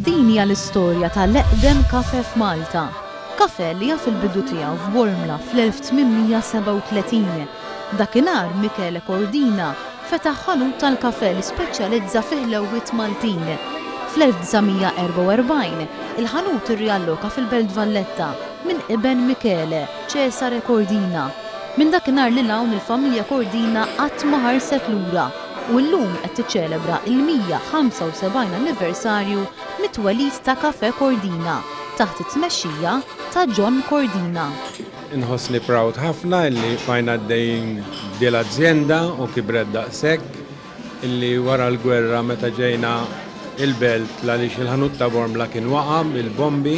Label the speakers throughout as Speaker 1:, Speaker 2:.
Speaker 1: Din hija l-istorja tal-eqdem kafe f'Malta. Kafe li jaf il-bidu tiegħu f'Wormla fl-1837. Dakinhar Michele Cordina fetaħ ħanut tal-kafe li speċjalizza fih l-ewwiet Maltin. Fl-1944 il-ħanut irrialloka fil-Belt Valletta minn iben Michele Cesare Cordina. Minn dakinhar li hawn il-familja Cordina qatt ma ħarset lura u llum qed tiċċelebra il-175 anniversarju mit-twelid ta' Kafe Cordina taħt it-tmexxija ta' John Cordina.
Speaker 2: Inħossni proud ħafna illi fajna għaddejjin di l-azienda u kibret daqshekk illi wara l-gwerra meta ġejna il-belt għaliex il-ħanut ta' Wormla kien waqa' bil-bombi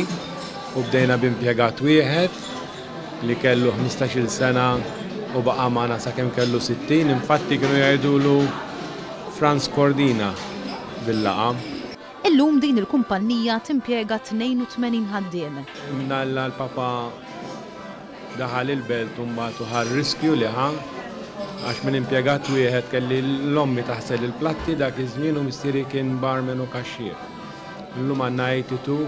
Speaker 2: u bdejna b'impjegat wieħed li kellu 15-il sena u baqa' magħna sakemm kellu 60, infatti kienu jgħidulu Franz Cordina bil-laqgħa.
Speaker 1: Illum din il-kumpanija timpjega 82 ħaddiem.
Speaker 2: Minalla l-papa daħal il-belt u mbagħad ħar riskju li għax minn impjegat wieħed kelli l-ommi taħsel il-platti dak iż-żmien u mistieri kien barmen u kaxxier. Illum għandna 82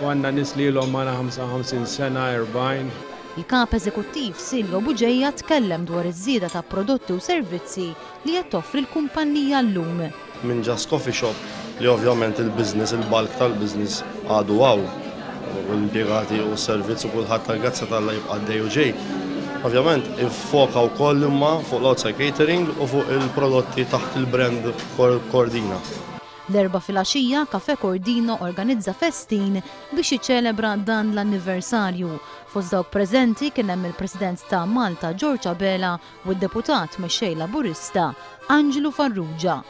Speaker 2: u għandna nies li l-hom magħna 55 sena, 40.
Speaker 1: Il-kap eżekuttiv Silvio Buġejja tkellem dwar iż-żieda ta' prodotti u servizzi li qed toffri l-kumpanija llum.
Speaker 3: Minn Just Coffee Shop li ovvjament il-business, il-balk tal-business għadu għaw. L-impjegati u s-servizz u kulħadd tal-gazza tal-la jibqa' dej u ġej. Ovvjament iffoka wkoll imma fuq l-outside catering u fuq il-prodotti taħt il-brand Cordina.
Speaker 1: L-erba' filgħaxija Kafe Cordina organizza festin biex jiċċelebra dan l-anniversarju. Fost dawk preżenti kien hemm il-President ta' Malta George Abela u d-deputat mexxej Laburista Angelo Farrugia.